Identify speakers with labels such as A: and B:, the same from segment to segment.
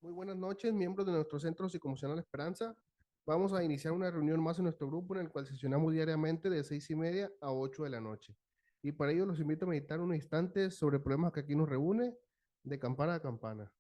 A: Muy buenas noches, miembros de nuestro Centro Psicoemocional Esperanza. Vamos a iniciar una reunión más en nuestro grupo en el cual sesionamos diariamente de 6:30 a 8 de la noche. Y para ello los invito a meditar unos instantes sobre problemas que aquí nos reúne de campana a campana.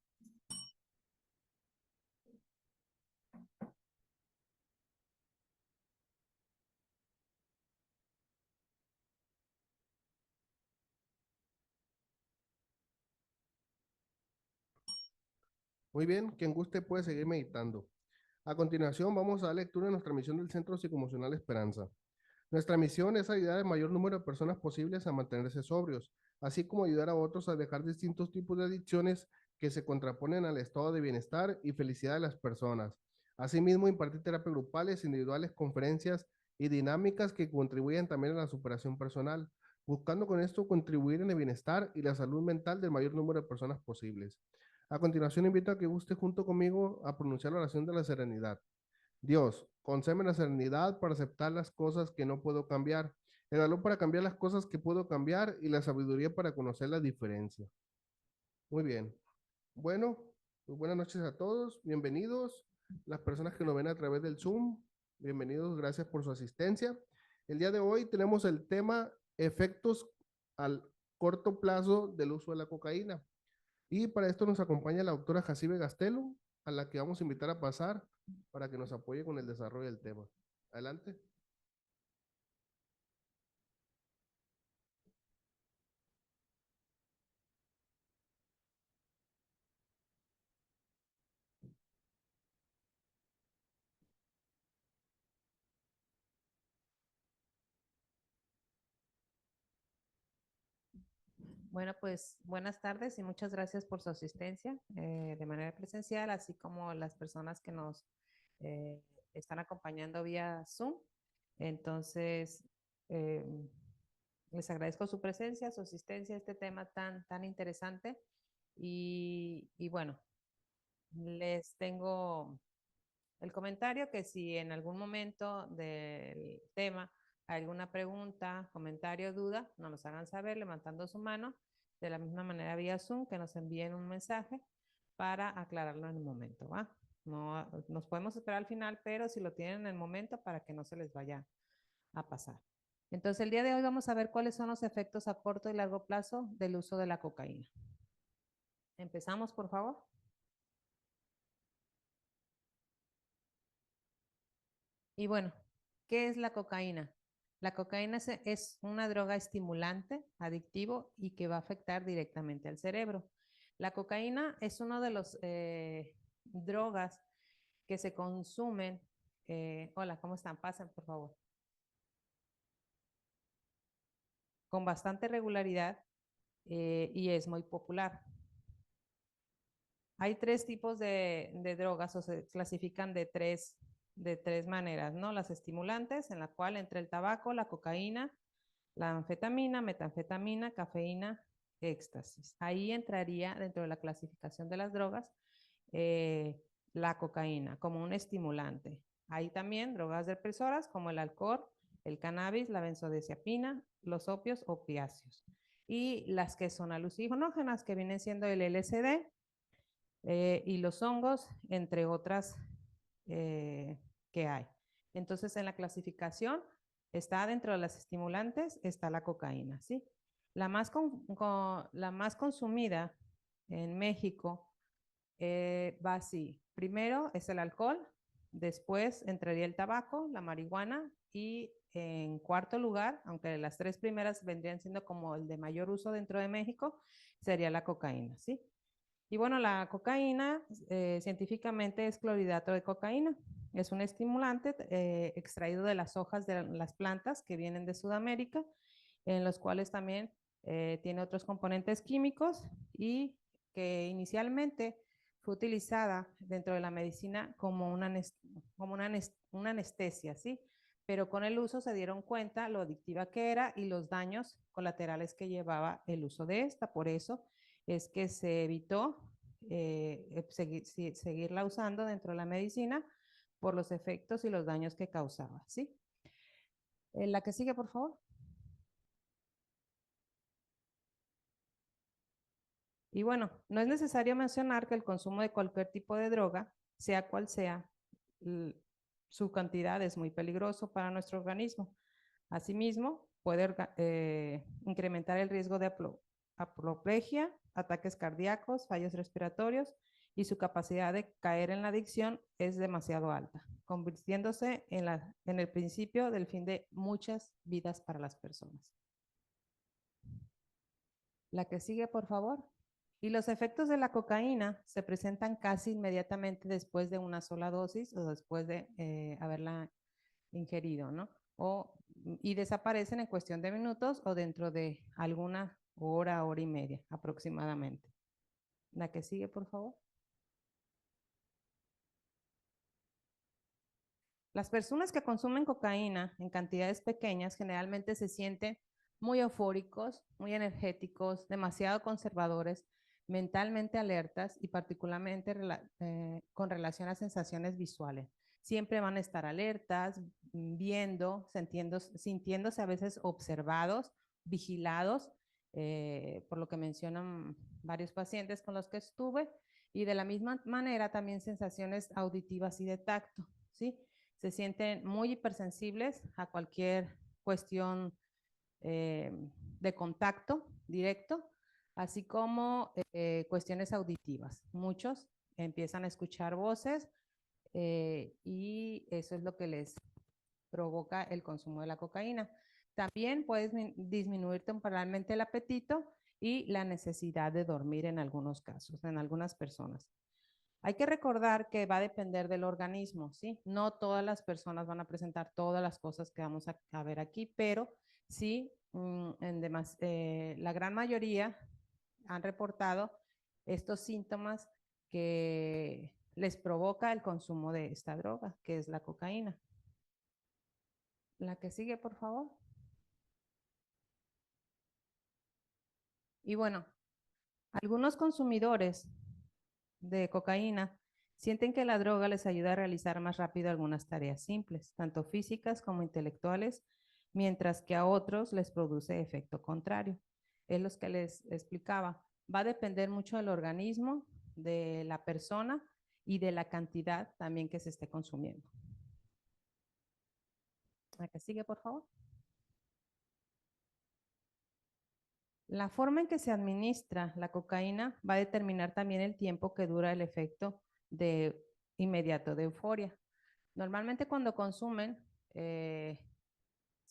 A: Muy bien, quien guste puede seguir meditando. A continuación vamos a dar lectura de nuestra misión del Centro Psicoemocional Esperanza. Nuestra misión es ayudar al mayor número de personas posibles a mantenerse sobrios, así como ayudar a otros a dejar distintos tipos de adicciones que se contraponen al estado de bienestar y felicidad de las personas. Asimismo, impartir terapias grupales, individuales, conferencias y dinámicas que contribuyen también a la superación personal, buscando con esto contribuir en el bienestar y la salud mental del mayor número de personas posibles. A continuación, invito a que guste junto conmigo a pronunciar la oración de la serenidad. Dios, concédeme la serenidad para aceptar las cosas que no puedo cambiar, el valor para cambiar las cosas que puedo cambiar y la sabiduría para conocer la diferencia. Muy bien. Bueno, muy buenas noches a todos. Bienvenidos. Las personas que nos ven a través del Zoom, bienvenidos. Gracias por su asistencia. El día de hoy tenemos el tema efectos al corto plazo del uso de la cocaína. Y para esto nos acompaña la doctora Jacibe Gastelo, a la que vamos a invitar a pasar para que nos apoye con el desarrollo del tema. Adelante.
B: Bueno, pues buenas tardes y muchas gracias por su asistencia de manera presencial, así como las personas que nos eh, están acompañando vía Zoom. Entonces, eh, les agradezco su presencia, su asistencia a este tema tan interesante. Y bueno, les tengo el comentario que si en algún momento del tema hay alguna pregunta, comentario, duda, nos los hagan saber levantando su mano, de la misma manera vía Zoom, que nos envíen un mensaje para aclararlo en el momento, ¿va? No, nos podemos esperar al final, pero si lo tienen en el momento para que no se les vaya a pasar. Entonces, el día de hoy vamos a ver cuáles son los efectos a corto y largo plazo del uso de la cocaína. Empezamos, por favor. Y bueno, ¿qué es la cocaína? La cocaína es una droga estimulante, adictivo y que va a afectar directamente al cerebro. La cocaína es una de las drogas que se consumen. Hola, ¿cómo están? Pasen, por favor. Con bastante regularidad y es muy popular. Hay tres tipos de drogas o se clasifican de tres maneras, ¿no? Las estimulantes, en la cual entra el tabaco, la cocaína, la anfetamina, metanfetamina, cafeína, éxtasis. Ahí entraría dentro de la clasificación de las drogas la cocaína como un estimulante. Hay también drogas depresoras como el alcohol, el cannabis, la benzodiazepina, los opios, opiáceos. Y las que son alucinógenas, que vienen siendo el LSD y los hongos, entre otras que hay. Entonces, en la clasificación está dentro de las estimulantes, está la cocaína, ¿sí? La más consumida en México va así. Primero es el alcohol, después entraría el tabaco, la marihuana y en cuarto lugar, aunque las tres primeras vendrían siendo como el de mayor uso dentro de México, sería la cocaína, ¿sí? Y bueno, la cocaína científicamente es clorhidrato de cocaína. Es un estimulante extraído de las hojas de las plantas que vienen de Sudamérica, en los cuales también tiene otros componentes químicos y que inicialmente fue utilizada dentro de la medicina como una anestesia, ¿sí? Pero con el uso se dieron cuenta lo adictiva que era y los daños colaterales que llevaba el uso de esta. Por eso es que se evitó seguirla usando dentro de la medicina por los efectos y los daños que causaba, ¿sí? La que sigue, por favor. Y bueno, no es necesario mencionar que el consumo de cualquier tipo de droga, sea cual sea, su cantidad es muy peligroso para nuestro organismo. Asimismo, puede incrementar el riesgo de apoplejía, ataques cardíacos, fallos respiratorios y su capacidad de caer en la adicción es demasiado alta, convirtiéndose en el principio del fin de muchas vidas para las personas. La que sigue, por favor. Y los efectos de la cocaína se presentan casi inmediatamente después de una sola dosis o después de haberla ingerido, ¿no? Y desaparecen en cuestión de minutos o dentro de alguna hora, hora y media aproximadamente. La que sigue, por favor. Las personas que consumen cocaína en cantidades pequeñas generalmente se sienten muy eufóricos, muy energéticos, demasiado conservadores, mentalmente alertas y particularmente con relación a sensaciones visuales. Siempre van a estar alertas, viendo, sintiéndose a veces observados, vigilados, por lo que mencionan varios pacientes con los que estuve, y de la misma manera también sensaciones auditivas y de tacto, ¿sí? Se sienten muy hipersensibles a cualquier cuestión eh, de contacto directo, así como cuestiones auditivas. Muchos empiezan a escuchar voces y eso es lo que les provoca el consumo de la cocaína. También puedes disminuir temporalmente el apetito y la necesidad de dormir en algunos casos, en algunas personas. Hay que recordar que va a depender del organismo, ¿sí? No todas las personas van a presentar todas las cosas que vamos a ver aquí, pero sí, la gran mayoría han reportado estos síntomas que les provoca el consumo de esta droga, que es la cocaína. La que sigue, por favor. Y bueno, algunos consumidores de cocaína sienten que la droga les ayuda a realizar más rápido algunas tareas simples, tanto físicas como intelectuales, mientras que a otros les produce efecto contrario. Es lo que les explicaba. Va a depender mucho del organismo, de la persona y de la cantidad también que se esté consumiendo. La que sigue, por favor. La forma en que se administra la cocaína va a determinar también el tiempo que dura el efecto de inmediato de euforia. Normalmente cuando consumen eh,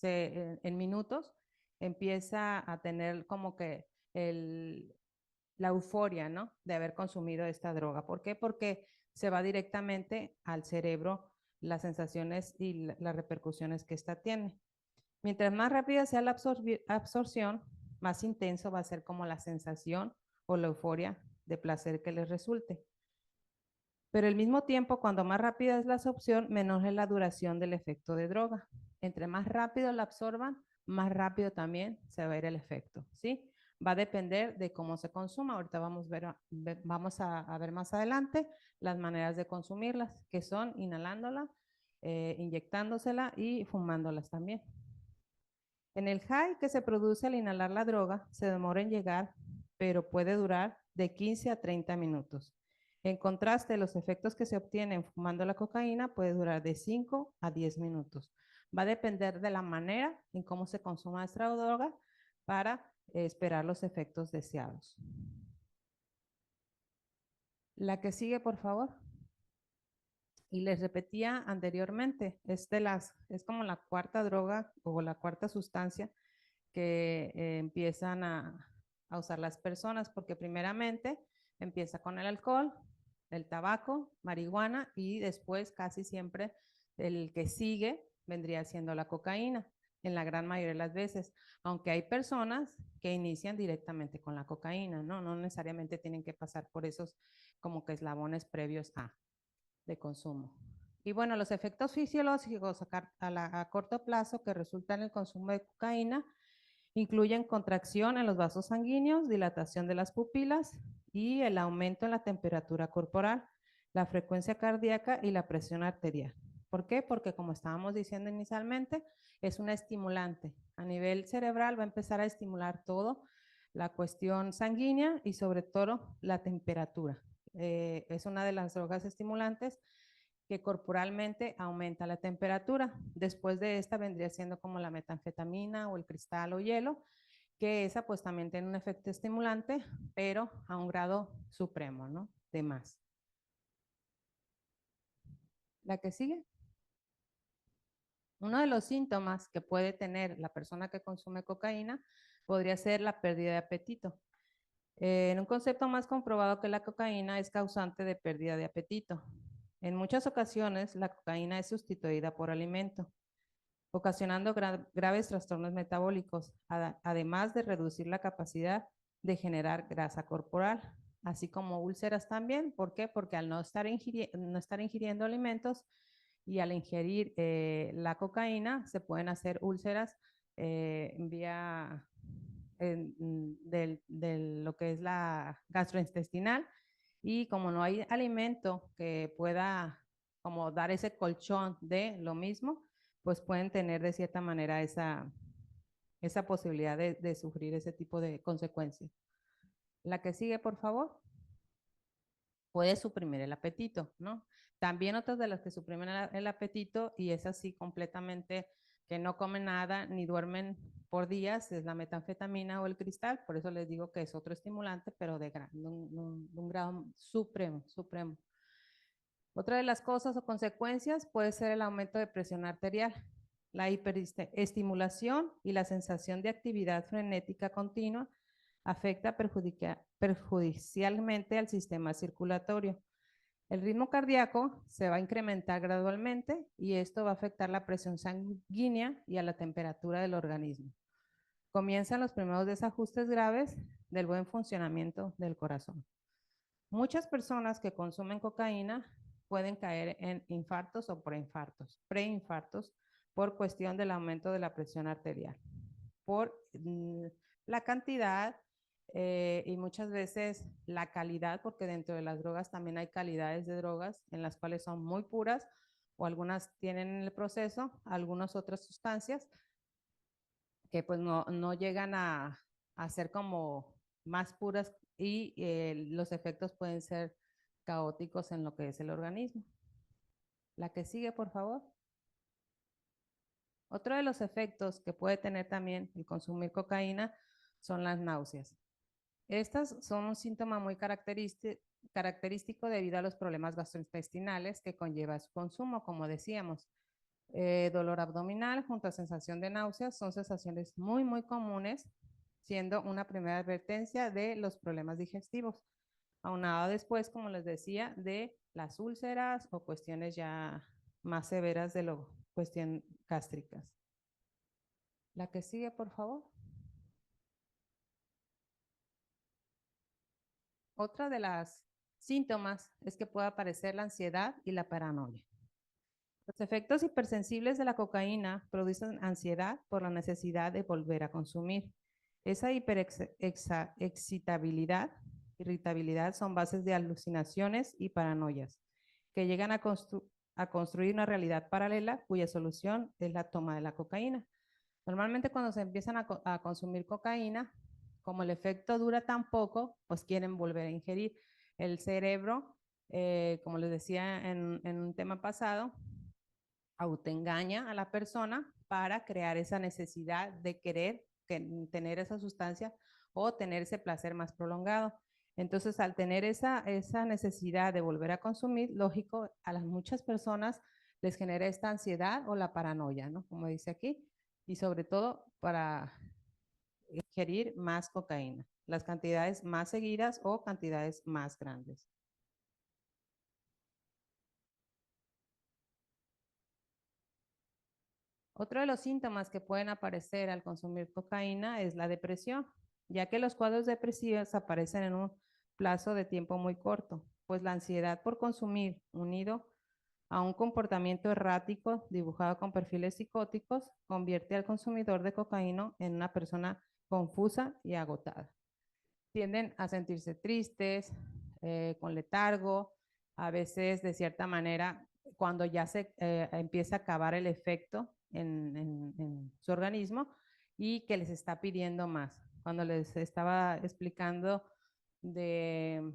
B: en minutos, empieza a tener como que la euforia, ¿no? De haber consumido esta droga. ¿Por qué? Porque se va directamente al cerebro las sensaciones y las repercusiones que esta tiene. Mientras más rápida sea la absorción, más intenso va a ser como la sensación o la euforia de placer que les resulte. Pero al mismo tiempo, cuando más rápida es la absorción, menor es la duración del efecto de droga. Entre más rápido la absorban, más rápido también se va a ir el efecto, ¿sí? Va a depender de cómo se consuma. Ahorita vamos a ver más adelante las maneras de consumirlas, que son inhalándola, inyectándosela y fumándolas también. En el high que se produce al inhalar la droga, se demora en llegar, pero puede durar de 15 a 30 minutos. En contraste, los efectos que se obtienen fumando la cocaína puede durar de 5 a 10 minutos. Va a depender de la manera en cómo se consuma esta droga para esperar los efectos deseados. La que sigue, por favor. Y les repetía anteriormente, es como la cuarta droga o la cuarta sustancia que empiezan a usar las personas, porque primeramente empieza con el alcohol, el tabaco, marihuana y después casi siempre el que sigue vendría siendo la cocaína, en la gran mayoría de las veces, aunque hay personas que inician directamente con la cocaína, ¿no? No necesariamente tienen que pasar por esos como que eslabones previos de consumo. Y bueno, los efectos fisiológicos a corto plazo que resultan en el consumo de cocaína incluyen contracción en los vasos sanguíneos, dilatación de las pupilas y el aumento en la temperatura corporal, la frecuencia cardíaca y la presión arterial. ¿Por qué? Porque como estábamos diciendo inicialmente, es una estimulante. A nivel cerebral va a empezar a estimular todo la cuestión sanguínea y sobre todo la temperatura. Es una de las drogas estimulantes que corporalmente aumenta la temperatura. Después de esta vendría siendo como la metanfetamina o el cristal o hielo, que esa pues también tiene un efecto estimulante, pero a un grado supremo, ¿no? De más. La que sigue. Uno de los síntomas que puede tener la persona que consume cocaína podría ser la pérdida de apetito. En un concepto más comprobado que la cocaína es causante de pérdida de apetito. En muchas ocasiones, la cocaína es sustituida por alimento, ocasionando graves trastornos metabólicos, además de reducir la capacidad de generar grasa corporal, así como úlceras también. ¿Por qué? Porque al no estar ingiriendo alimentos y al ingerir la cocaína, se pueden hacer úlceras vía de lo que es la gastrointestinal, y como no hay alimento que pueda como dar ese colchón de lo mismo, pues pueden tener de cierta manera esa posibilidad de sufrir ese tipo de consecuencias. La que sigue, por favor. Puede suprimir el apetito, ¿no? También otras de las que suprimen el apetito, y es así completamente que no comen nada ni duermen por días, es la metanfetamina o el cristal. Por eso les digo que es otro estimulante, pero de un grado supremo, supremo. Otra de las cosas o consecuencias puede ser el aumento de presión arterial, la hiperestimulación y la sensación de actividad frenética continua afecta perjudicialmente al sistema circulatorio. El ritmo cardíaco se va a incrementar gradualmente y esto va a afectar la presión sanguínea y a la temperatura del organismo. Comienzan los primeros desajustes graves del buen funcionamiento del corazón. Muchas personas que consumen cocaína pueden caer en infartos o preinfartos por cuestión del aumento de la presión arterial, por la cantidad y muchas veces la calidad, porque dentro de las drogas también hay calidades de drogas en las cuales son muy puras o algunas tienen en el proceso, algunas otras sustancias que pues no llegan a ser como más puras y los efectos pueden ser caóticos en lo que es el organismo. La que sigue, por favor. Otro de los efectos que puede tener también el consumir cocaína son las náuseas. Estas son un síntoma muy característico debido a los problemas gastrointestinales que conlleva su consumo, como decíamos. Dolor abdominal junto a sensación de náuseas son sensaciones muy comunes, siendo una primera advertencia de los problemas digestivos, aunado después, como les decía, de las úlceras o cuestiones ya más severas de lo cuestión gástricas. La que sigue, por favor. Otra de las síntomas es que puede aparecer la ansiedad y la paranoia. Los efectos hipersensibles de la cocaína producen ansiedad por la necesidad de volver a consumir. Esa hiperexcitabilidad, irritabilidad son bases de alucinaciones y paranoias que llegan a construir una realidad paralela cuya solución es la toma de la cocaína. Normalmente cuando se empiezan a consumir cocaína, como el efecto dura tan poco, pues quieren volver a ingerir. El cerebro, como les decía en un tema pasado, autoengaña a la persona para crear esa necesidad de querer tener esa sustancia o tener ese placer más prolongado. Entonces, al tener esa necesidad de volver a consumir, lógico, a las muchas personas les genera esta ansiedad o la paranoia, ¿no? Como dice aquí, y sobre todo para ingerir más cocaína, las cantidades más seguidas o cantidades más grandes. Otro de los síntomas que pueden aparecer al consumir cocaína es la depresión, ya que los cuadros depresivos aparecen en un plazo de tiempo muy corto, pues la ansiedad por consumir, unido a un comportamiento errático dibujado con perfiles psicóticos, convierte al consumidor de cocaína en una persona confusa y agotada. Tienden a sentirse tristes, con letargo, a veces de cierta manera, cuando ya se empieza a acabar el efecto en su organismo y que les está pidiendo más. cuando les estaba explicando de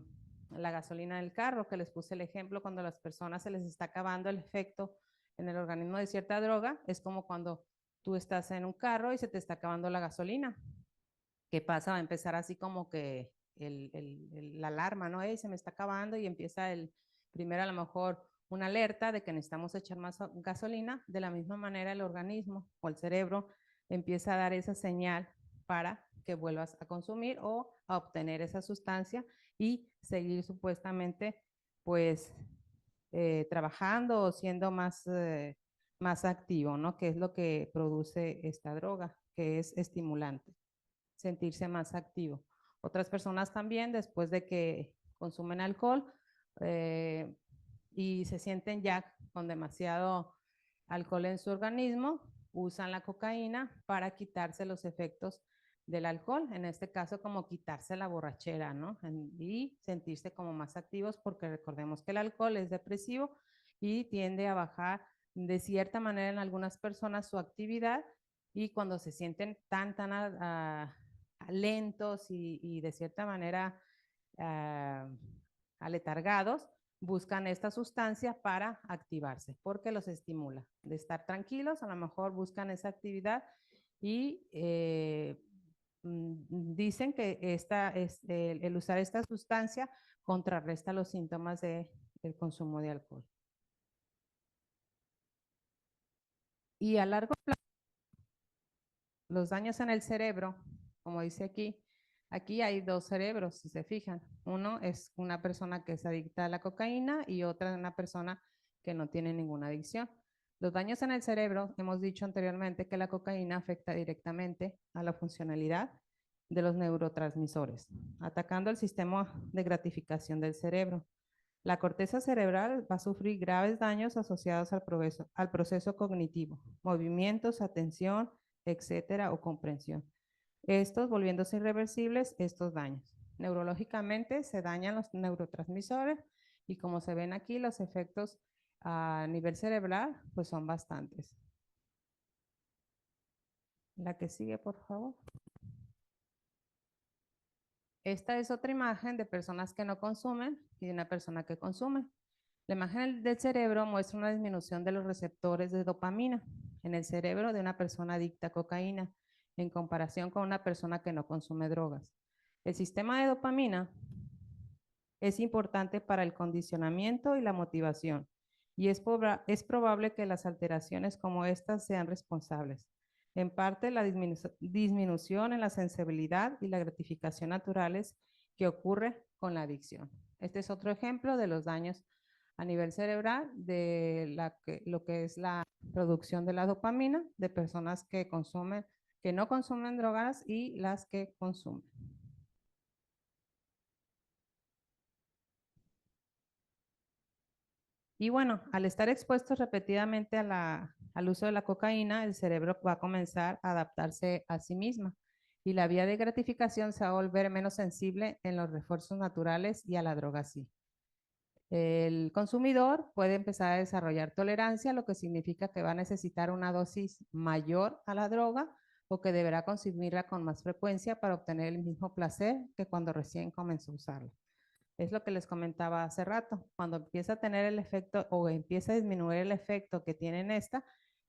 B: la gasolina del carro, que les puse el ejemplo, cuando a las personas se les está acabando el efecto en el organismo de cierta droga, es como cuando tú estás en un carro y se te está acabando la gasolina. ¿Qué pasa? Va a empezar así como que la alarma, ¿no? Se me está acabando y empieza primero a lo mejor una alerta de que necesitamos echar más gasolina. De la misma manera el organismo o el cerebro empieza a dar esa señal para que vuelvas a consumir o a obtener esa sustancia y seguir supuestamente pues trabajando o siendo más activo, ¿no? Que es lo que produce esta droga, que es estimulante, sentirse más activo. Otras personas también, después de que consumen alcohol eh, y se sienten ya con demasiado alcohol en su organismo, usan la cocaína para quitarse los efectos del alcohol, en este caso como quitarse la borrachera, ¿no? Y sentirse como más activos porque recordemos que el alcohol es depresivo y tiende a bajar de cierta manera en algunas personas su actividad y cuando se sienten tan lentos y de cierta manera aletargados, buscan esta sustancia para activarse porque los estimula. De estar tranquilos, a lo mejor buscan esa actividad y dicen que el usar esta sustancia contrarresta los síntomas del consumo de alcohol. Y a largo plazo, los daños en el cerebro, como dice aquí hay dos cerebros, si se fijan. Uno es una persona que es adicta a la cocaína y otra una persona que no tiene ninguna adicción. Los daños en el cerebro, hemos dicho anteriormente que la cocaína afecta directamente a la funcionalidad de los neurotransmisores, atacando el sistema de gratificación del cerebro. La corteza cerebral va a sufrir graves daños asociados al proceso cognitivo, movimientos, atención, etcétera, o comprensión. Estos volviéndose irreversibles, estos daños. Neurológicamente se dañan los neurotransmisores y como se ven aquí, los efectos a nivel cerebral pues son bastantes. La que sigue, por favor. Esta es otra imagen de personas que no consumen y de una persona que consume. La imagen del cerebro muestra una disminución de los receptores de dopamina en el cerebro de una persona adicta a cocaína en comparación con una persona que no consume drogas. El sistema de dopamina es importante para el condicionamiento y la motivación y es probable que las alteraciones como estas sean responsables. En parte, la disminución en la sensibilidad y la gratificación naturales que ocurre con la adicción. Este es otro ejemplo de los daños a nivel cerebral de lo que es la producción de la dopamina de personas que no consumen drogas y las que consumen. Y bueno, al estar expuestos repetidamente al uso de la cocaína, el cerebro va a comenzar a adaptarse a sí misma y la vía de gratificación se va a volver menos sensible en los refuerzos naturales y a la droga sí. El consumidor puede empezar a desarrollar tolerancia, lo que significa que va a necesitar una dosis mayor a la droga o que deberá consumirla con más frecuencia para obtener el mismo placer que cuando recién comenzó a usarla. Es lo que les comentaba hace rato. Cuando empieza a tener el efecto o empieza a disminuir el efecto que tiene en esta,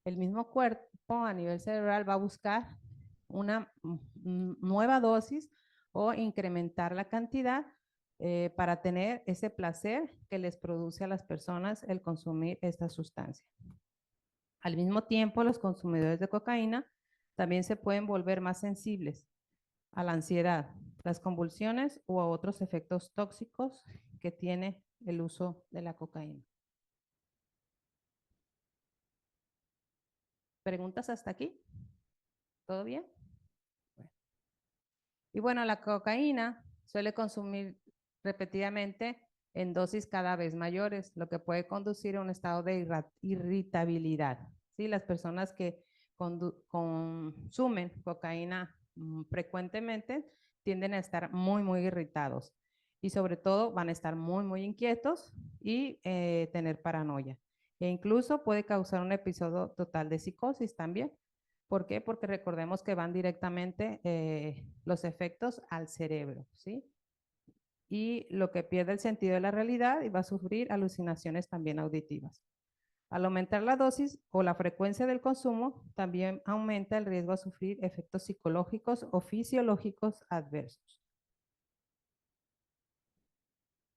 B: el mismo cuerpo a nivel cerebral va a buscar una nueva dosis o incrementar la cantidad para tener ese placer que les produce a las personas el consumir esta sustancia. Al mismo tiempo, los consumidores de cocaína también se pueden volver más sensibles a la ansiedad, las convulsiones o a otros efectos tóxicos que tiene el uso de la cocaína. ¿Preguntas hasta aquí? ¿Todo bien? Bueno. Y bueno, la cocaína suele consumir repetidamente en dosis cada vez mayores, lo que puede conducir a un estado de irritabilidad. ¿Sí? Las personas que consumen cocaína frecuentemente tienden a estar muy irritados y sobre todo van a estar muy inquietos y tener paranoia. E incluso puede causar un episodio total de psicosis también. ¿Por qué? Porque recordemos que van directamente los efectos al cerebro, ¿sí? Y lo que pierde el sentido de la realidad y va a sufrir alucinaciones también auditivas. Al aumentar la dosis o la frecuencia del consumo, también aumenta el riesgo a sufrir efectos psicológicos o fisiológicos adversos.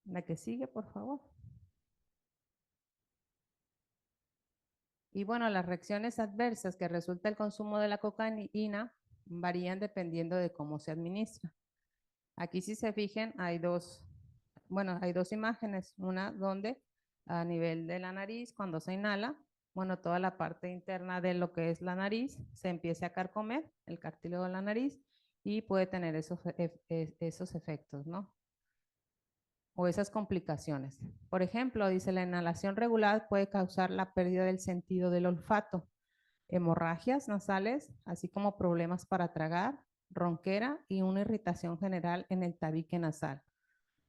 B: La que sigue, por favor. Y bueno, las reacciones adversas que resulta el consumo de la cocaína varían dependiendo de cómo se administra. Aquí si se fijan hay dos imágenes, una donde a nivel de la nariz, cuando se inhala, bueno, toda la parte interna de lo que es la nariz se empieza a carcomer, el cartílago de la nariz, y puede tener esos efectos, ¿no? O esas complicaciones. Por ejemplo, dice la inhalación regular puede causar la pérdida del sentido del olfato, hemorragias nasales, así como problemas para tragar, ronquera y una irritación general en el tabique nasal,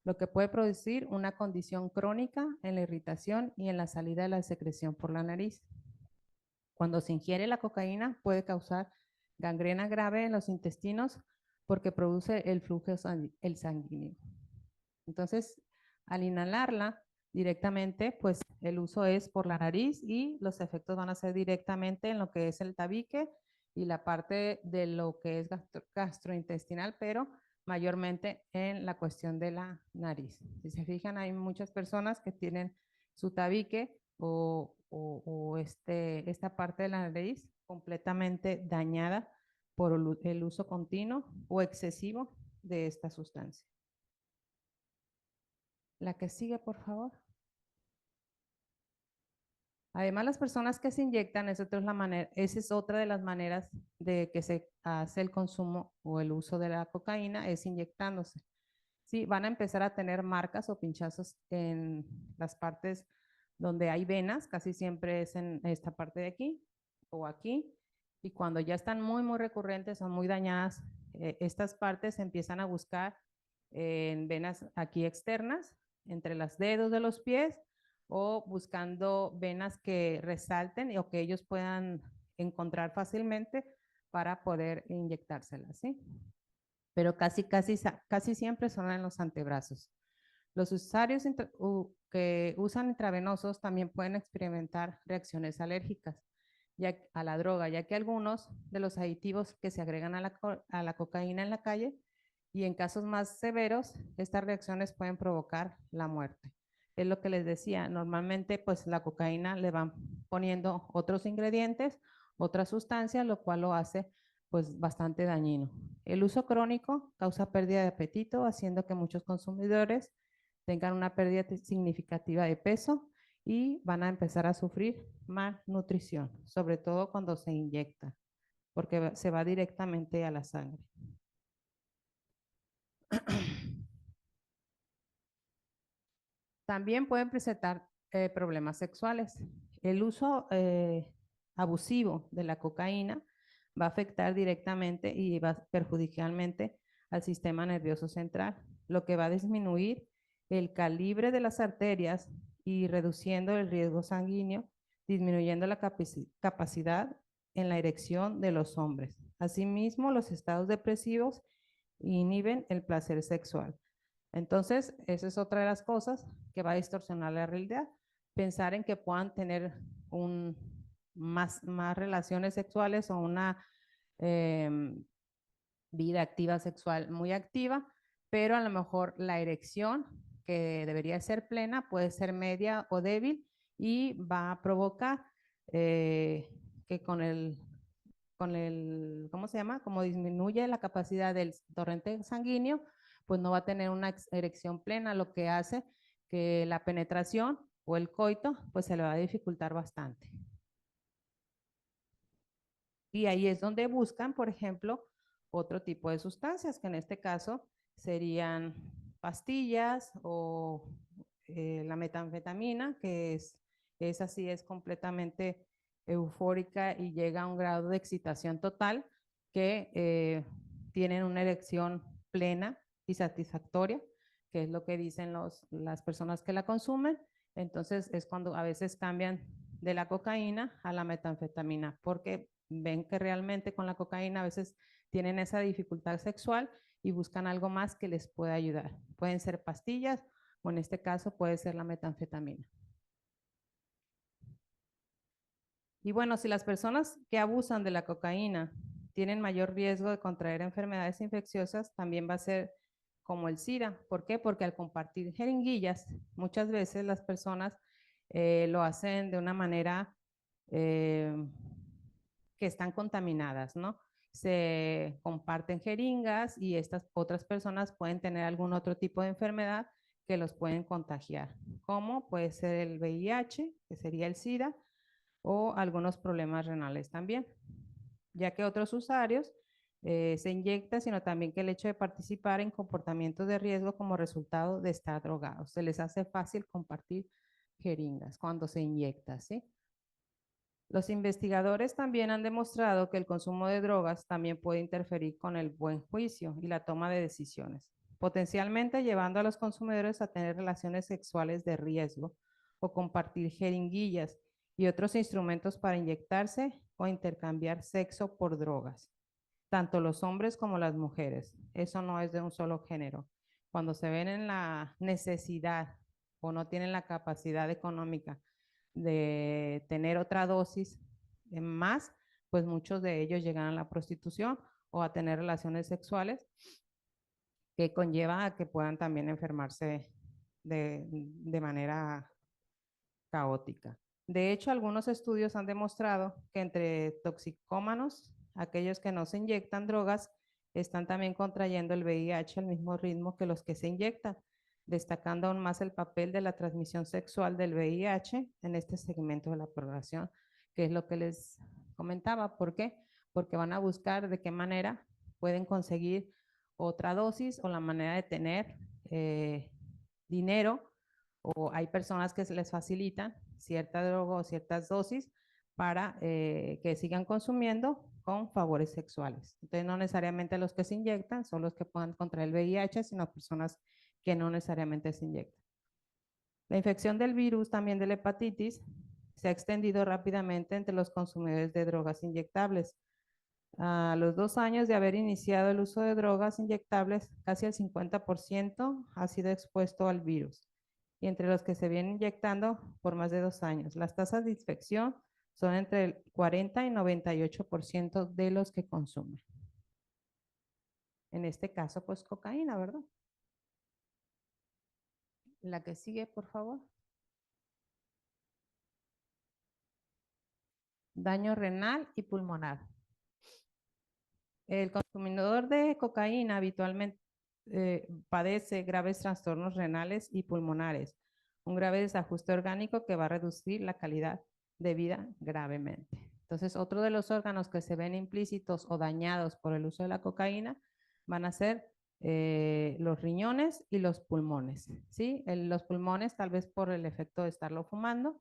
B: lo que puede producir una condición crónica en la irritación y en la salida de la secreción por la nariz. Cuando se ingiere la cocaína puede causar gangrena grave en los intestinos porque produce el flujo sanguíneo. Entonces, al inhalarla directamente, pues el uso es por la nariz y los efectos van a ser directamente en lo que es el tabique y la parte de lo que es gastrointestinal, pero mayormente en la cuestión de la nariz. Si se fijan, hay muchas personas que tienen su tabique o esta parte de la nariz completamente dañada por el uso continuo o excesivo de esta sustancia. La que sigue, por favor. Además, las personas que se inyectan, esa es otra de las maneras de que se hace el consumo o el uso de la cocaína, es inyectándose. Sí, van a empezar a tener marcas o pinchazos en las partes donde hay venas, casi siempre es en esta parte de aquí o aquí, y cuando ya están muy recurrentes o muy dañadas, estas partes se empiezan a buscar en venas aquí externas, entre los dedos de los pies, o buscando venas que resalten o que ellos puedan encontrar fácilmente para poder inyectárselas, ¿sí? Pero casi siempre son en los antebrazos. Los usuarios que usan intravenosos también pueden experimentar reacciones alérgicas a la droga, ya que algunos de los aditivos que se agregan a la cocaína en la calle y en casos más severos, estas reacciones pueden provocar la muerte. Es lo que les decía, normalmente pues la cocaína le van poniendo otros ingredientes, otras sustancias, lo cual lo hace pues bastante dañino. El uso crónico causa pérdida de apetito, haciendo que muchos consumidores tengan una pérdida significativa de peso y van a empezar a sufrir malnutrición, sobre todo cuando se inyecta, porque se va directamente a la sangre. También pueden presentar problemas sexuales. El uso abusivo de la cocaína va a afectar directamente y va perjudicialmente al sistema nervioso central, lo que va a disminuir el calibre de las arterias y reduciendo el riesgo sanguíneo, disminuyendo la capacidad en la erección de los hombres. Asimismo, los estados depresivos inhiben el placer sexual. Entonces, esa es otra de las cosas que va a distorsionar la realidad. Pensar en que puedan tener más relaciones sexuales o una vida activa sexual muy activa, pero a lo mejor la erección, que debería ser plena, puede ser media o débil y va a provocar que ¿cómo se llama? Como disminuye la capacidad del torrente sanguíneo, pues no va a tener una erección plena, lo que hace que la penetración o el coito, pues se le va a dificultar bastante. Y ahí es donde buscan, por ejemplo, otro tipo de sustancias, que en este caso serían pastillas o la metanfetamina, que es así, es completamente eufórica y llega a un grado de excitación total que tienen una erección plena y satisfactoria, que es lo que dicen las personas que la consumen. Entonces es cuando a veces cambian de la cocaína a la metanfetamina, porque ven que realmente con la cocaína a veces tienen esa dificultad sexual y buscan algo más que les pueda ayudar. Pueden ser pastillas o en este caso puede ser la metanfetamina. Y bueno, si las personas que abusan de la cocaína tienen mayor riesgo de contraer enfermedades infecciosas, también va a ser como el SIDA. ¿Por qué? Porque al compartir jeringuillas, muchas veces las personas lo hacen de una manera eh, que están contaminadas, ¿no? Se comparten jeringas y estas otras personas pueden tener algún otro tipo de enfermedad que los pueden contagiar, como puede ser el VIH, que sería el SIDA, o algunos problemas renales también, ya que otros usuarios se inyectan, sino también que el hecho de participar en comportamientos de riesgo como resultado de estar drogados. Se les hace fácil compartir jeringas cuando se inyecta, ¿sí? Los investigadores también han demostrado que el consumo de drogas también puede interferir con el buen juicio y la toma de decisiones, potencialmente llevando a los consumidores a tener relaciones sexuales de riesgo o compartir jeringuillas y otros instrumentos para inyectarse o intercambiar sexo por drogas, tanto los hombres como las mujeres. Eso no es de un solo género. Cuando se ven en la necesidad o no tienen la capacidad económica de tener otra dosis más, pues muchos de ellos llegan a la prostitución o a tener relaciones sexuales que conlleva a que puedan también enfermarse de manera caótica. De hecho, algunos estudios han demostrado que entre toxicómanos, aquellos que no se inyectan drogas, están también contrayendo el VIH al mismo ritmo que los que se inyectan, destacando aún más el papel de la transmisión sexual del VIH en este segmento de la población, que es lo que les comentaba. ¿Por qué? Porque van a buscar de qué manera pueden conseguir otra dosis o la manera de tener dinero, o hay personas que se les facilitan cierta droga o ciertas dosis para que sigan consumiendo con favores sexuales. Entonces, no necesariamente los que se inyectan son los que puedan contraer el VIH, sino personas que no necesariamente se inyectan. La infección del virus, también de la hepatitis, se ha extendido rápidamente entre los consumidores de drogas inyectables. A los 2 años de haber iniciado el uso de drogas inyectables, casi el 50% ha sido expuesto al virus, y entre los que se vienen inyectando por más de 2 años. Las tasas de infección son entre el 40 y 98% de los que consumen. En este caso, pues cocaína, ¿verdad? La que sigue, por favor. Daño renal y pulmonar. El consumidor de cocaína habitualmente padece graves trastornos renales y pulmonares, un grave desajuste orgánico que va a reducir la calidad de vida gravemente. Entonces, otro de los órganos que se ven implícitos o dañados por el uso de la cocaína van a ser los riñones y los pulmones, ¿sí? Los pulmones tal vez por el efecto de estarlo fumando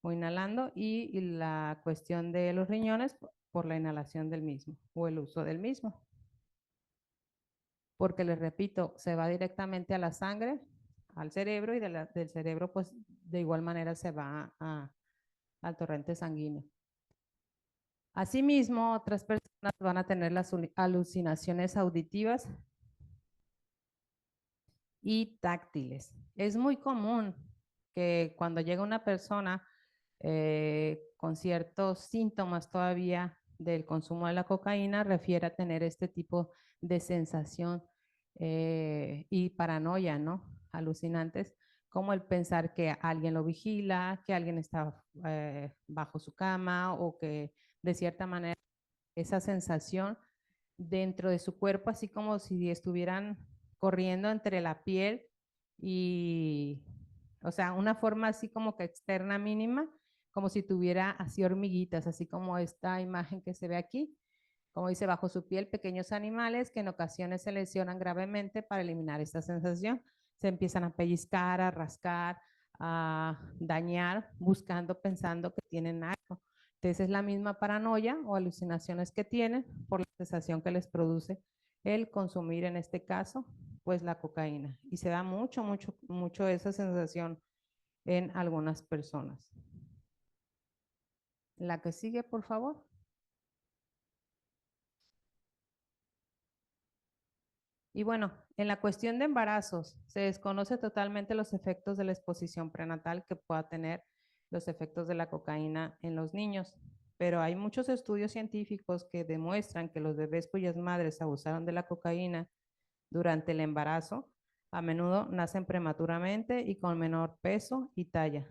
B: o inhalando, y la cuestión de los riñones por la inhalación del mismo o el uso del mismo. Porque les repito, se va directamente a la sangre, al cerebro, y del cerebro pues de igual manera se va al torrente sanguíneo. Asimismo, otras personas van a tener las alucinaciones auditivas y táctiles. Es muy común que cuando llega una persona con ciertos síntomas todavía del consumo de la cocaína, refiere a tener este tipo de sensación y paranoia, ¿no? Alucinantes, como el pensar que alguien lo vigila, que alguien está bajo su cama, o que de cierta manera esa sensación dentro de su cuerpo, así como si estuvieran corriendo entre la piel y, o sea, una forma así como que externa mínima, como si tuviera así hormiguitas, así como esta imagen que se ve aquí, como dice, bajo su piel pequeños animales que en ocasiones se lesionan gravemente. Para eliminar esta sensación, se empiezan a pellizcar, a rascar, a dañar, buscando, pensando que tienen algo. Entonces es la misma paranoia o alucinaciones que tienen por la sensación que les produce el consumir, en este caso, pues la cocaína. Y se da mucho, mucho, mucho esa sensación en algunas personas. La que sigue, por favor. Y bueno, en la cuestión de embarazos, se desconoce totalmente los efectos de la exposición prenatal que pueda tener los efectos de la cocaína en los niños, pero hay muchos estudios científicos que demuestran que los bebés cuyas madres abusaron de la cocaína durante el embarazo a menudo nacen prematuramente y con menor peso y talla,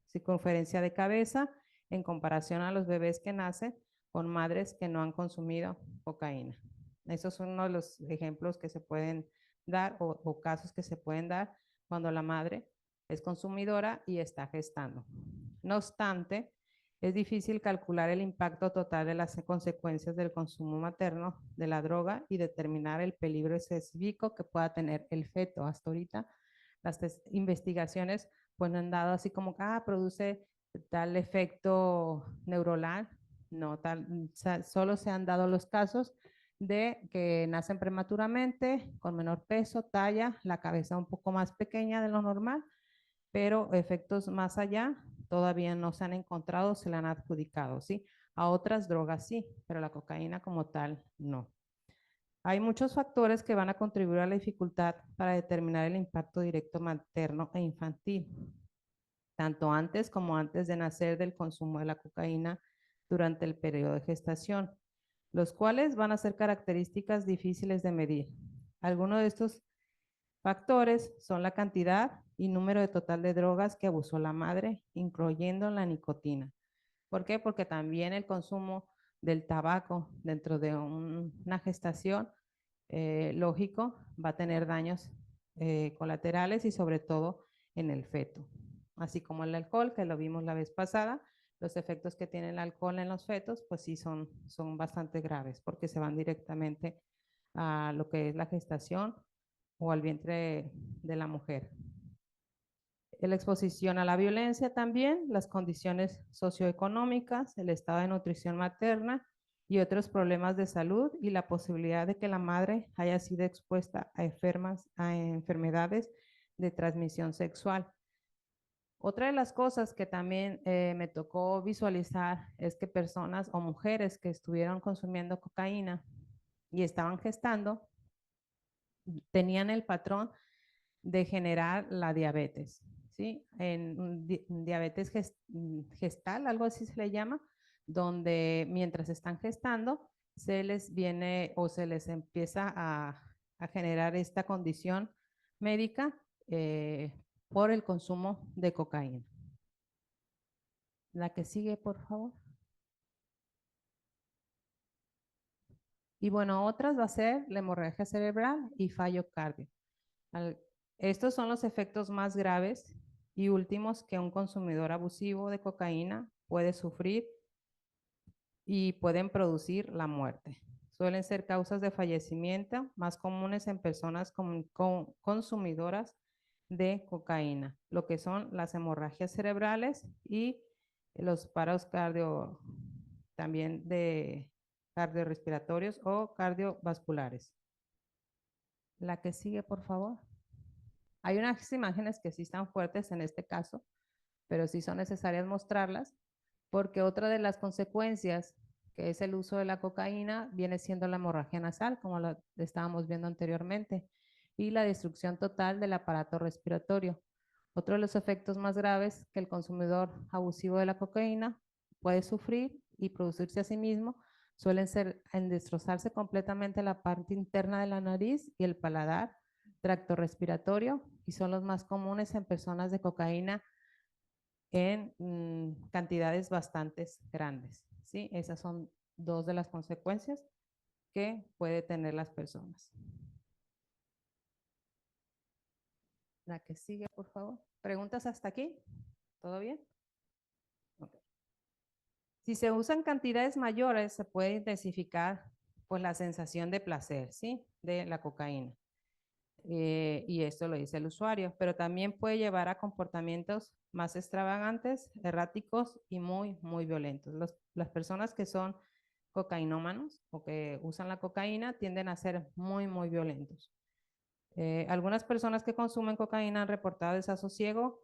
B: circunferencia de cabeza en comparación a los bebés que nacen con madres que no han consumido cocaína. Esos son uno de los ejemplos que se pueden dar o casos que se pueden dar cuando la madre es consumidora y está gestando. No obstante, es difícil calcular el impacto total de las consecuencias del consumo materno de la droga y determinar el peligro específico que pueda tener el feto. Hasta ahorita las investigaciones pues no han dado así como que produce tal efecto neuronal, no, solo se han dado los casos de que nacen prematuramente, con menor peso, talla, la cabeza un poco más pequeña de lo normal, pero efectos más allá todavía no se han encontrado, se le han adjudicado, ¿sí? A otras drogas sí, pero la cocaína como tal no. Hay muchos factores que van a contribuir a la dificultad para determinar el impacto directo materno e infantil, tanto antes como antes de nacer del consumo de la cocaína durante el periodo de gestación, los cuales van a ser características difíciles de medir. Algunos de estos factores son la cantidad y número de total de drogas que abusó la madre, incluyendo la nicotina. ¿Por qué? Porque también el consumo del tabaco dentro de una gestación, lógico, va a tener daños colaterales y sobre todo en el feto. Así como el alcohol, que lo vimos la vez pasada, los efectos que tiene el alcohol en los fetos, pues sí son bastante graves porque se van directamente a lo que es la gestación o al vientre de la mujer. La exposición a la violencia también, las condiciones socioeconómicas, el estado de nutrición materna y otros problemas de salud y la posibilidad de que la madre haya sido expuesta a enfermedades de transmisión sexual. Otra de las cosas que también me tocó visualizar es que personas o mujeres que estuvieron consumiendo cocaína y estaban gestando tenían el patrón de generar la diabetes, ¿sí? En diabetes gestal, algo así se le llama, donde mientras están gestando se les viene o se les empieza a generar esta condición médica por el consumo de cocaína. La que sigue, por favor. Y bueno, otras va a ser la hemorragia cerebral y fallo cardíaco. Estos son los efectos más graves y últimos que un consumidor abusivo de cocaína puede sufrir y pueden producir la muerte. Suelen ser causas de fallecimiento más comunes en personas consumidoras de cocaína, lo que son las hemorragias cerebrales y los paros también de cardiorrespiratorios o cardiovasculares. La que sigue, por favor. Hay unas imágenes que sí están fuertes en este caso, pero sí son necesarias mostrarlas, porque otra de las consecuencias, que es el uso de la cocaína, viene siendo la hemorragia nasal, como lo estábamos viendo anteriormente, y la destrucción total del aparato respiratorio. Otro de los efectos más graves que el consumidor abusivo de la cocaína puede sufrir y producirse a sí mismo suelen ser en destrozarse completamente la parte interna de la nariz y el paladar, tracto respiratorio, y son los más comunes en personas de cocaína en cantidades bastante grandes, ¿sí? Esas son dos de las consecuencias que puede tener las personas. La que sigue, por favor. ¿Preguntas hasta aquí? ¿Todo bien? Okay. Si se usan cantidades mayores, se puede intensificar pues la sensación de placer, ¿sí? De la cocaína. Y esto lo dice el usuario, pero también puede llevar a comportamientos más extravagantes, erráticos y muy violentos. Las personas que son cocainómanos o que usan la cocaína tienden a ser muy violentos. Algunas personas que consumen cocaína han reportado desasosiego,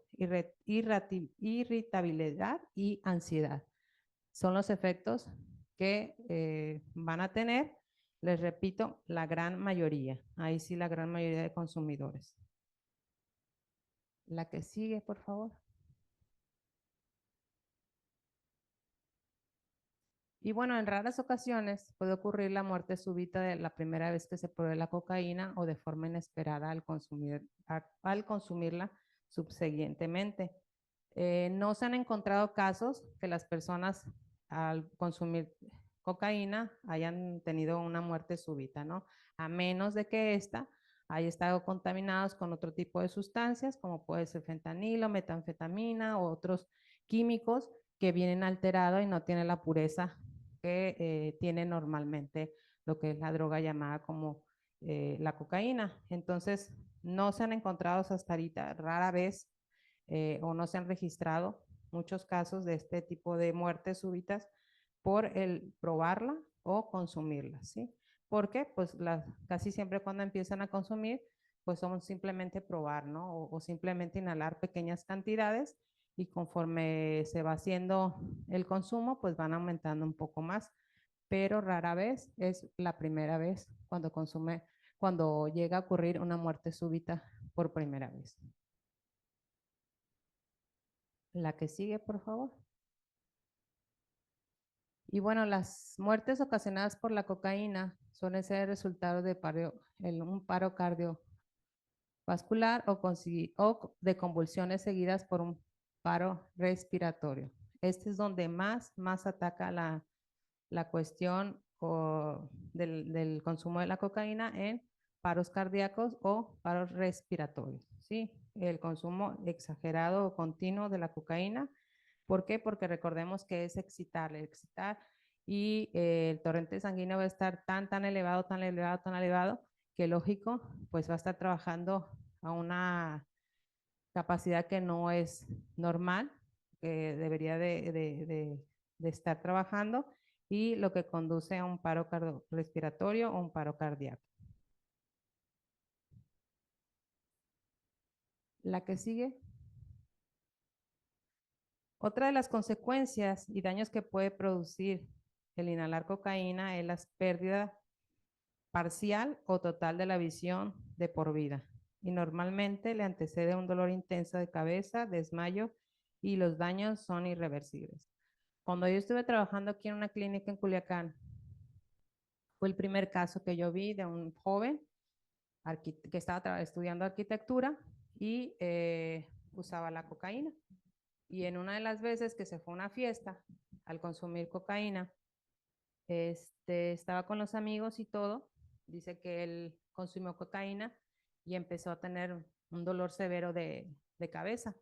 B: irritabilidad y ansiedad. Son los efectos que van a tener Les repito, la gran mayoría. Ahí sí, la gran mayoría de consumidores. La que sigue, por favor. Y bueno, en raras ocasiones puede ocurrir la muerte súbita de la primera vez que se pruebe la cocaína o de forma inesperada al consumirla subsiguientemente. No se han encontrado casos que las personas al consumir cocaína hayan tenido una muerte súbita, ¿no? A menos de que ésta haya estado contaminados con otro tipo de sustancias, como puede ser fentanilo, metanfetamina o otros químicos que vienen alterados y no tienen la pureza que tiene normalmente lo que es la droga llamada como la cocaína. Entonces, no se han encontrado hasta ahorita, rara vez, o no se han registrado muchos casos de este tipo de muertes súbitas por el probarla o consumirla, ¿sí? Porque pues casi siempre cuando empiezan a consumir, pues son simplemente probar, ¿no? O simplemente inhalar pequeñas cantidades y conforme se va haciendo el consumo, pues van aumentando un poco más, pero rara vez es la primera vez cuando llega a ocurrir una muerte súbita por primera vez. La que sigue, por favor. Y bueno, las muertes ocasionadas por la cocaína suelen ser el resultado de un paro cardiovascular o de convulsiones seguidas por un paro respiratorio. Este es donde más ataca la cuestión del consumo de la cocaína en paros cardíacos o paros respiratorios, ¿sí? El consumo exagerado o continuo de la cocaína. ¿Por qué? Porque recordemos que es excitar y el torrente sanguíneo va a estar tan elevado, tan elevado, tan elevado, que lógico, pues va a estar trabajando a una capacidad que no es normal, que debería de estar trabajando y lo que conduce a un paro respiratorio o un paro cardíaco. La que sigue. Otra de las consecuencias y daños que puede producir el inhalar cocaína es la pérdida parcial o total de la visión de por vida. Y normalmente le antecede un dolor intenso de cabeza, desmayo y los daños son irreversibles. Cuando yo estuve trabajando aquí en una clínica en Culiacán, fue el primer caso que yo vi de un joven que estaba estudiando arquitectura y usaba la cocaína. Y en una de las veces que se fue a una fiesta, al consumir cocaína, estaba con los amigos y todo, dice que él consumió cocaína y empezó a tener un dolor severo de cabeza,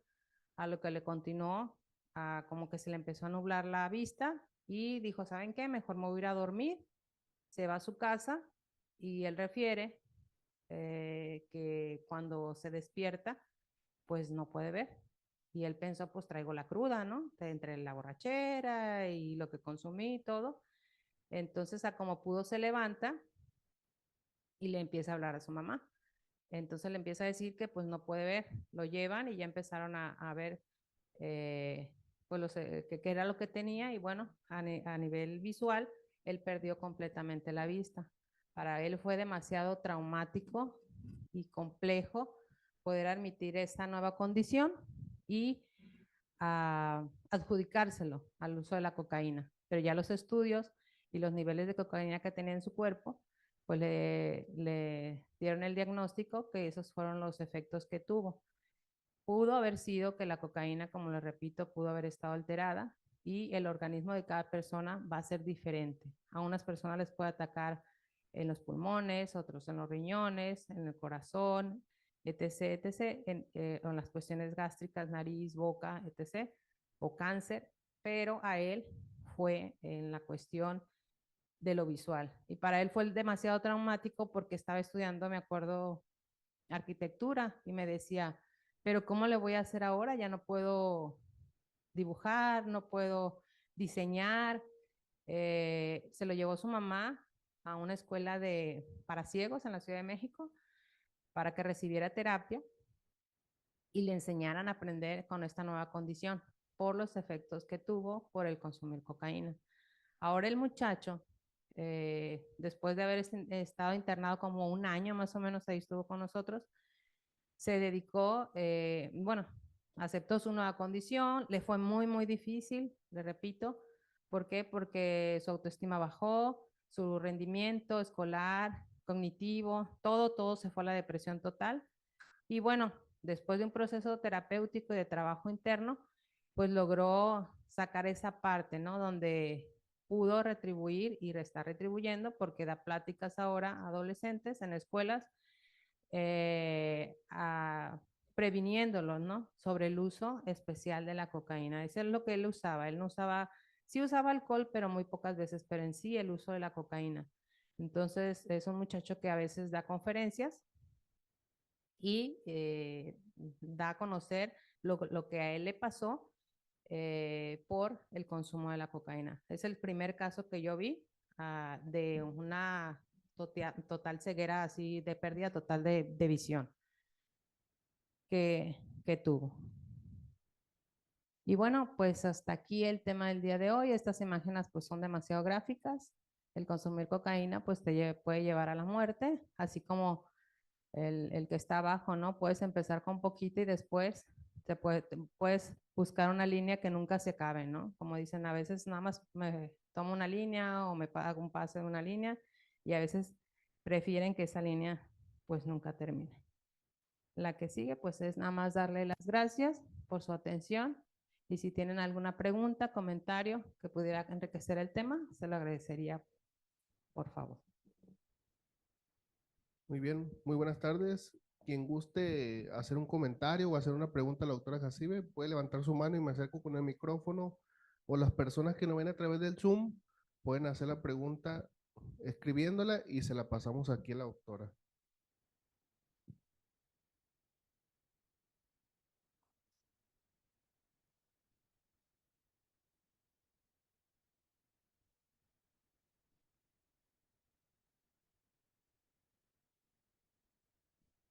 B: a lo que le continuó, como que se le empezó a nublar la vista y dijo, ¿saben qué? Mejor me voy a ir a dormir. Se va a su casa y él refiere que cuando se despierta, pues no puede ver. Y él pensó, pues traigo la cruda, ¿no? Entre la borrachera y lo que consumí y todo. Entonces, a como pudo, se levanta y le empieza a hablar a su mamá. Entonces le empieza a decir que pues no puede ver. Lo llevan y ya empezaron a ver pues qué era lo que tenía y bueno, a nivel visual, él perdió completamente la vista. Para él fue demasiado traumático y complejo poder admitir esta nueva condición y adjudicárselo al uso de la cocaína. Pero ya los estudios y los niveles de cocaína que tenía en su cuerpo, pues le dieron el diagnóstico que esos fueron los efectos que tuvo. Pudo haber sido que la cocaína, como le repito, pudo haber estado alterada y el organismo de cada persona va a ser diferente. A unas personas les puede atacar en los pulmones, otros en los riñones, en el corazón, etc., etc., en las cuestiones gástricas, nariz, boca, etc., o cáncer, pero a él fue en la cuestión de lo visual. Y para él fue demasiado traumático porque estaba estudiando, me acuerdo, arquitectura y me decía, pero ¿cómo le voy a hacer ahora? Ya no puedo dibujar, no puedo diseñar. Se lo llevó su mamá a una escuela para ciegos en la Ciudad de México para que recibiera terapia y le enseñaran a aprender con esta nueva condición por los efectos que tuvo por el consumir cocaína. Ahora el muchacho después de haber estado internado como un año más o menos, ahí estuvo con nosotros, se dedicó, bueno, aceptó su nueva condición, le fue muy, muy difícil, le repito. ¿Por qué? Porque su autoestima bajó, su rendimiento escolar, cognitivo, todo se fue a la depresión total. Y bueno, después de un proceso terapéutico y de trabajo interno, pues logró sacar esa parte, ¿no? Donde pudo retribuir y está retribuyendo porque da pláticas ahora a adolescentes en escuelas, previniéndolos, ¿no? Sobre el uso especial de la cocaína. Eso es lo que él usaba. Él no usaba, sí usaba alcohol, pero muy pocas veces, pero en sí el uso de la cocaína. Entonces, es un muchacho que a veces da conferencias y da a conocer lo que a él le pasó por el consumo de la cocaína. Es el primer caso que yo vi de una total ceguera, así de pérdida total de visión que tuvo. Y bueno, pues hasta aquí el tema del día de hoy. Estas imágenes pues son demasiado gráficas. El consumir cocaína pues puede llevar a la muerte, así como el que está abajo, ¿no? Puedes empezar con poquito y después puedes buscar una línea que nunca se acabe, ¿no? Como dicen, a veces nada más me tomo una línea o me hago un pase de una línea y a veces prefieren que esa línea pues nunca termine. La que sigue pues es nada más darle las gracias por su atención y si tienen alguna pregunta, comentario que pudiera enriquecer el tema, se lo agradecería, por favor.
A: Muy bien, muy buenas tardes. Quien guste hacer un comentario o hacer una pregunta a la doctora Jacibe, puede levantar su mano y me acerco con el micrófono. O las personas que no ven a través del Zoom pueden hacer la pregunta escribiéndola y se la pasamos aquí a la doctora.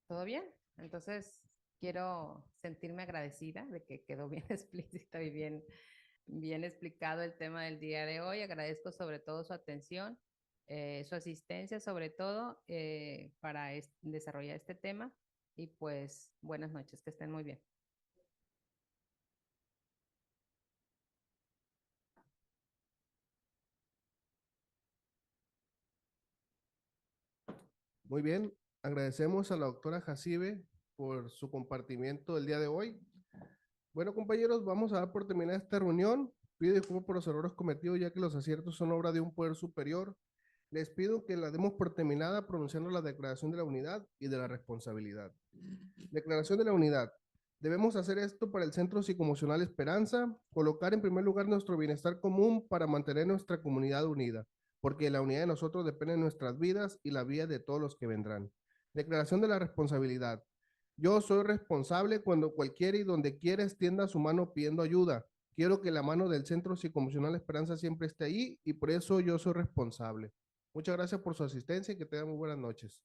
B: ¿Todo bien? Entonces, quiero sentirme agradecida de que quedó bien explícito y bien explicado el tema del día de hoy. Agradezco sobre todo su atención, su asistencia sobre todo para desarrollar este tema y pues buenas noches, que estén muy bien.
A: Muy bien, agradecemos a la doctora Jacibe por su compartimiento del día de hoy. Bueno, compañeros, vamos a dar por terminada esta reunión. Pido disculpas por los errores cometidos, ya que los aciertos son obra de un poder superior. Les pido que la demos por terminada pronunciando la declaración de la unidad y de la responsabilidad. Declaración de la unidad. Debemos hacer esto para el Centro Psicoemocional Esperanza, colocar en primer lugar nuestro bienestar común para mantener nuestra comunidad unida, porque la unidad de nosotros depende de nuestras vidas y la vida de todos los que vendrán. Declaración de la responsabilidad. Yo soy responsable cuando cualquiera y donde quiera extienda su mano pidiendo ayuda. Quiero que la mano del Centro Psicoemocional Esperanza siempre esté ahí y por eso yo soy responsable. Muchas gracias por su asistencia y que tengan muy buenas noches.